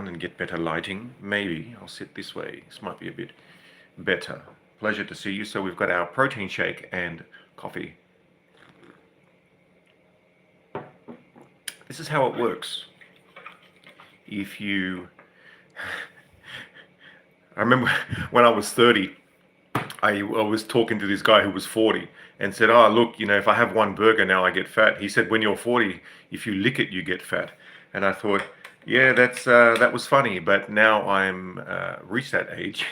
around and get better lighting. Maybe I'll sit this way. This might be a bit better. Pleasure to see you. So we've got our protein shake and coffee. This is how it works. If you... I remember when I was 30, I was talking to this guy who was 40 and said, oh, look, if I have one burger now, I get fat. He said, when you're 40, if you lick it, you get fat. And I thought, yeah, that was funny. But now I'm reached that age,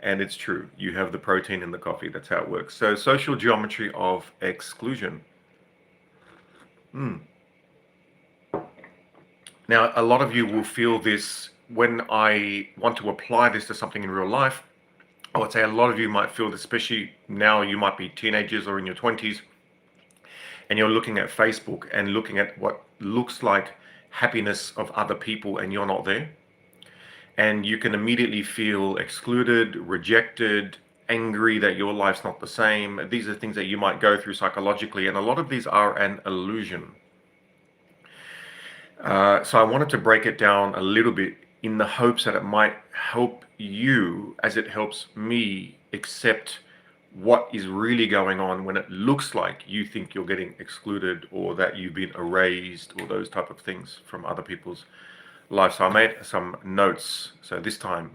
and it's true. You have the protein in the coffee. That's how it works. So social geometry of exclusion. Now, a lot of you will feel this when I want to apply this to something in real life. I would say a lot of you might feel this, especially now you might be teenagers or in your 20s, and you're looking at Facebook and looking at what looks like happiness of other people, and you're not there. And you can immediately feel excluded, rejected, angry that your life's not the same. These are things that you might go through psychologically, and a lot of these are an illusion. So I wanted to break it down a little bit in the hopes that it might help you as it helps me accept what is really going on when it looks like you think you're getting excluded or that you've been erased or those type of things from other people's lives. So I made some notes. So this time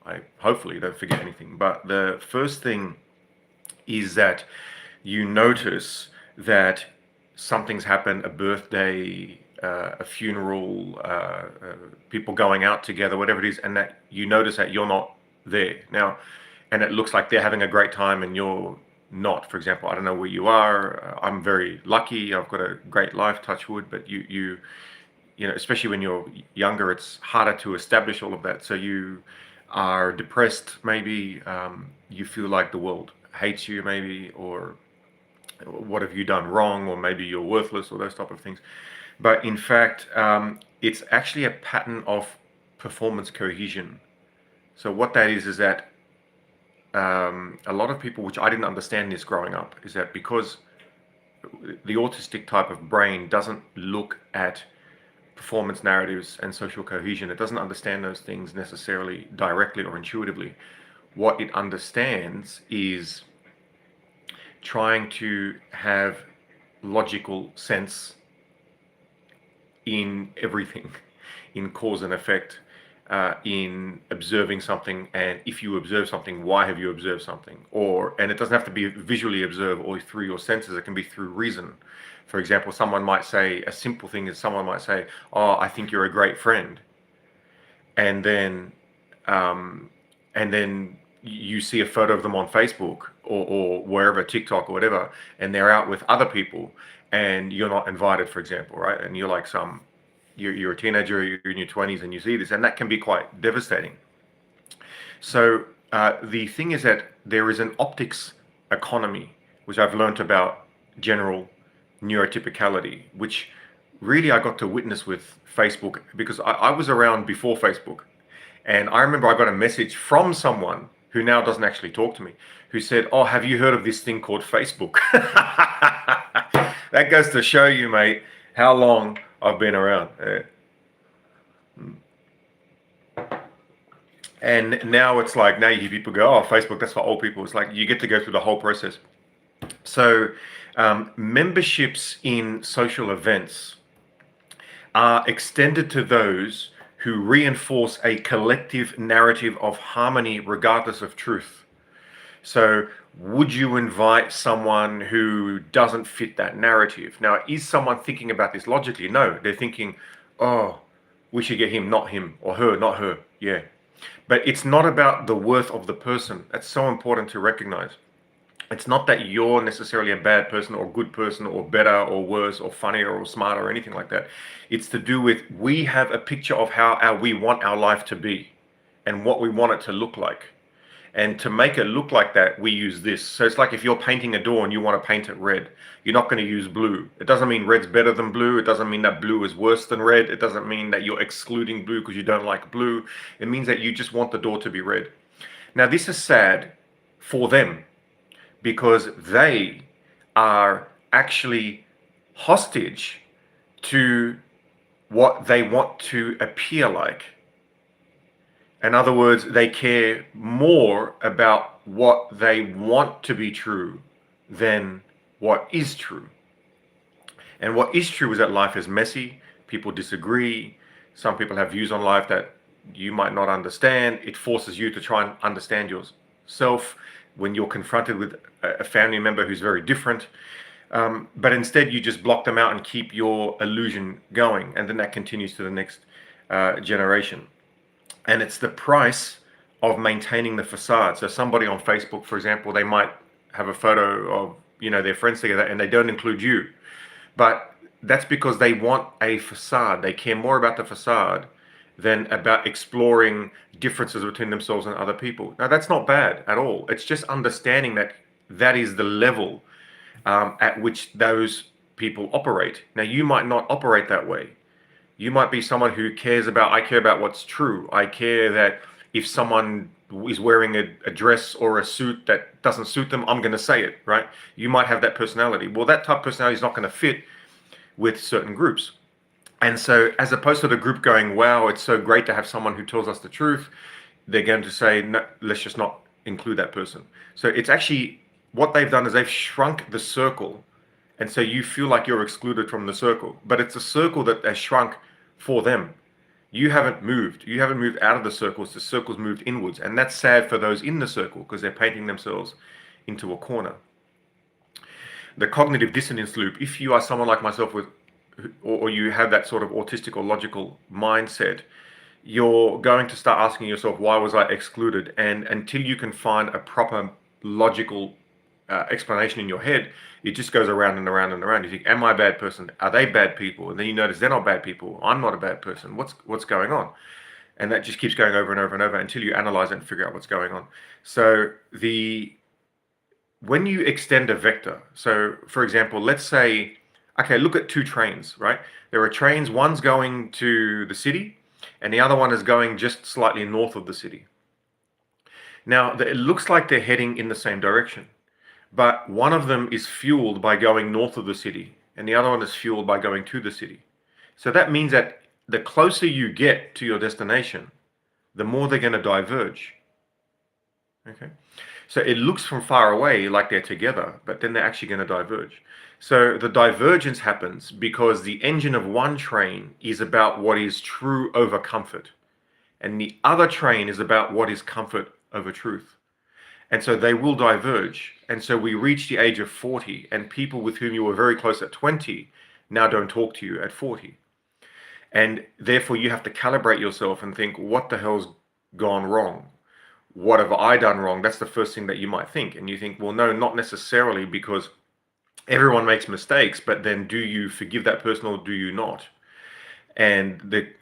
I hopefully don't forget anything. But the first thing is that you notice that something's happened, a birthday, a funeral, people going out together, whatever it is, and that you notice that you're not there now, and it looks like they're having a great time and you're not. For example, I don't know where you are. I'm very lucky. I've got a great life, touch wood, but you know, especially when you're younger, it's harder to establish all of that. So you are depressed, maybe you feel like the world hates you, maybe, or what have you done wrong, or maybe you're worthless, or those type of things. But in fact, it's actually a pattern of performance cohesion. So what that is that a lot of people, which I didn't understand this growing up, is that because the autistic type of brain doesn't look at performance narratives and social cohesion, it doesn't understand those things necessarily directly or intuitively. What it understands is trying to have logical sense in everything, in cause and effect, in observing something, and if you observe something, why have you observed something? And it doesn't have to be visually observed or through your senses, it can be through reason. For example, someone might say, a simple thing is someone might say, oh, I think you're a great friend. And then you see a photo of them on Facebook or wherever, TikTok or whatever, and they're out with other people and you're not invited, for example, right? And you're like you're a teenager, you're in your 20s and you see this, and that can be quite devastating. So the thing is that there is an optics economy, which I've learned about general neurotypicality, which really I got to witness with Facebook, because I was around before Facebook. And I remember I got a message from someone who now doesn't actually talk to me, who said, oh, have you heard of this thing called Facebook? That goes to show you, mate, how long I've been around. And now it's like, now you hear people go, oh, Facebook, that's for old people. It's like you get to go through the whole process. So memberships in social events are extended to those who reinforce a collective narrative of harmony regardless of truth. So would you invite someone who doesn't fit that narrative? Now, is someone thinking about this logically? No, they're thinking, oh, we should get him, not him, or her, not her. Yeah. But it's not about the worth of the person. That's so important to recognize. It's not that you're necessarily a bad person or good person or better or worse or funnier or smarter or anything like that. It's to do with, we have a picture of how we want our life to be and what we want it to look like. And to make it look like that, we use this. So it's like if you're painting a door and you want to paint it red, you're not going to use blue. It doesn't mean red's better than blue. It doesn't mean that blue is worse than red. It doesn't mean that you're excluding blue because you don't like blue. It means that you just want the door to be red. Now, this is sad for them, because they are actually hostage to what they want to appear like. In other words, they care more about what they want to be true than what is true. And what is true is that life is messy, people disagree, some people have views on life that you might not understand. It forces you to try and understand yourself when you're confronted with a family member who's very different. But instead, you just block them out and keep your illusion going. And then that continues to the next generation. And it's the price of maintaining the facade. So somebody on Facebook, for example, they might have a photo of their friends together and they don't include you. But that's because they want a facade. They care more about the facade than about exploring differences between themselves and other people. Now, that's not bad at all. It's just understanding that that is the level at which those people operate. Now, you might not operate that way. You might be someone who I care about what's true. I care that if someone is wearing a dress or a suit that doesn't suit them, I'm going to say it, right? You might have that personality. Well, that type of personality is not going to fit with certain groups. And so as opposed to the group going, wow, it's so great to have someone who tells us the truth, they're going to say, no, let's just not include that person. So it's actually, what they've done is they've shrunk the circle. And so you feel like you're excluded from the circle, but it's a circle that they shrunk for them. You haven't moved. You haven't moved out of the circles. The circle's moved inwards. And that's sad for those in the circle because they're painting themselves into a corner. The cognitive dissonance loop, if you are someone like myself or you have that sort of autistic or logical mindset, you're going to start asking yourself, why was I excluded? And until you can find a proper logical explanation in your head, it just goes around and around and around. You think, am I a bad person? Are they bad people? And then you notice they're not bad people. I'm not a bad person. What's going on? And that just keeps going over and over and over until you analyze it and figure out what's going on. So when you extend a vector, so for example, let's say, okay, look at two trains, right? There are trains, one's going to the city and the other one is going just slightly north of the city. Now, it looks like they're heading in the same direction, but one of them is fueled by going north of the city and the other one is fueled by going to the city. So that means that the closer you get to your destination, the more they're going to diverge. Okay? So it looks from far away like they're together, but then they're actually going to diverge. So the divergence happens because the engine of one train is about what is true over comfort, and the other train is about what is comfort over truth. And so they will diverge. And so we reach the age of 40, and people with whom you were very close at 20 now don't talk to you at 40. And therefore you have to calibrate yourself and think, what the hell's gone wrong? What have I done wrong? That's the first thing that you might think. And you think, well, no, not necessarily, because everyone makes mistakes, but then do you forgive that person or do you not? And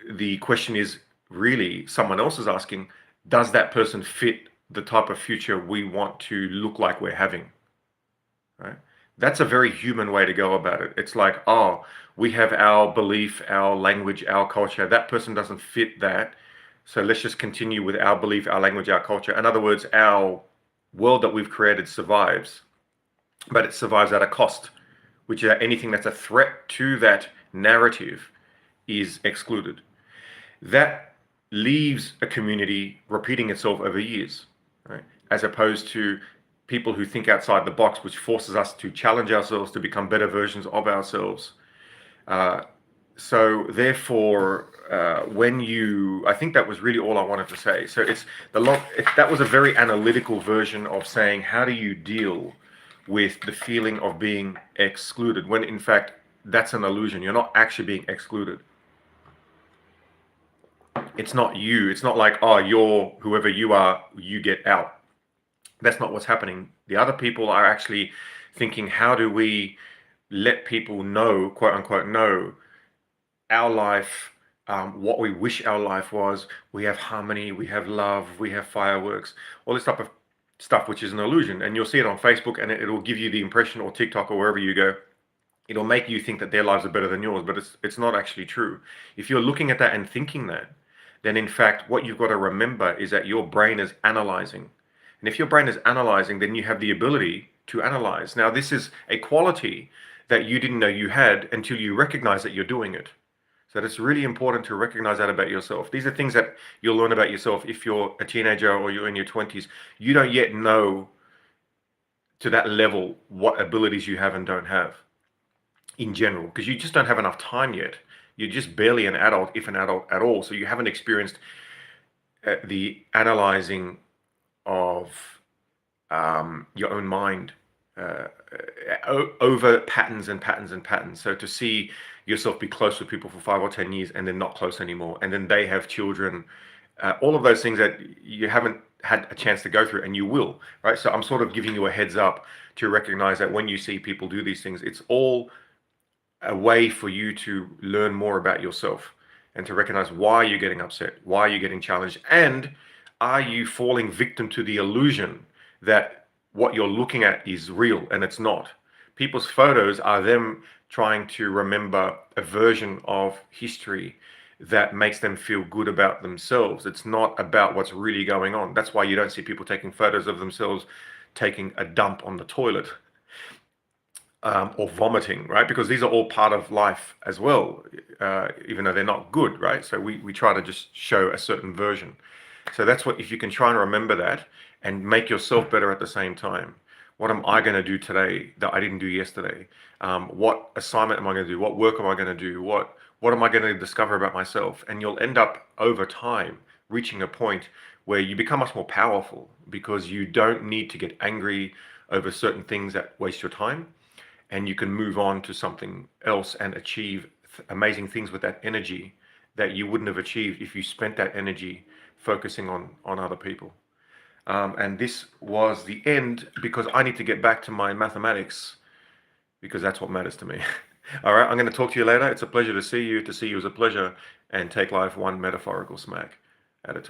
the question is really, someone else is asking, does that person fit the type of future we want to look like we're having? Right? That's a very human way to go about it. It's like, oh, we have our belief, our language, our culture. That person doesn't fit that. So let's just continue with our belief, our language, our culture. In other words, our world that we've created survives, but it survives at a cost, which is that anything that's a threat to that narrative is excluded. That leaves a community repeating itself over years, right? As opposed to people who think outside the box, which forces us to challenge ourselves to become better versions of ourselves. So therefore, I think that was really all I wanted to say. So that was a very analytical version of saying, how do you deal with the feeling of being excluded, when in fact, that's an illusion. You're not actually being excluded. It's not you. It's not like, oh, you're whoever you are, you get out. That's not what's happening. The other people are actually thinking, how do we let people know, quote unquote, know our life, what we wish our life was. We have harmony, we have love, we have fireworks, all this type of stuff, which is an illusion. And you'll see it on Facebook, and it'll give you the impression, or TikTok, or wherever you go, it'll make you think that their lives are better than yours, but it's not actually true. If you're looking at that and thinking that, then in fact, what you've got to remember is that your brain is analyzing. And if your brain is analyzing, then you have the ability to analyze. Now, this is a quality that you didn't know you had until you recognize that you're doing it. So it's really important to recognize that about yourself. These are things that you'll learn about yourself if you're a teenager or you're in your 20s. You don't yet know to that level what abilities you have and don't have in general, because you just don't have enough time yet. You're just barely an adult, if an adult at all. So you haven't experienced the analyzing of your own mind over patterns and patterns and patterns. So to see yourself be close with people for 5 or 10 years and then not close anymore, and then they have children, all of those things that you haven't had a chance to go through, and you will, right? So I'm sort of giving you a heads up to recognize that when you see people do these things, it's all a way for you to learn more about yourself and to recognize why you're getting upset, why you're getting challenged, and are you falling victim to the illusion that what you're looking at is real and it's not. People's photos are them trying to remember a version of history that makes them feel good about themselves. It's not about what's really going on. That's why you don't see people taking photos of themselves taking a dump on the toilet, or vomiting, right? Because these are all part of life as well, even though they're not good, right? So we try to just show a certain version. So that's what, if you can try and remember that and make yourself better at the same time. What am I going to do today that I didn't do yesterday? What assignment am I going to do? What work am I going to do? What am I going to discover about myself? And you'll end up over time reaching a point where you become much more powerful, because you don't need to get angry over certain things that waste your time, and you can move on to something else and achieve amazing things with that energy that you wouldn't have achieved if you spent that energy focusing on other people. And this was the end, because I need to get back to my mathematics, because that's what matters to me. All right, I'm going to talk to you later. It's a pleasure to see you. To see you is a pleasure, and take life one metaphorical smack at a time.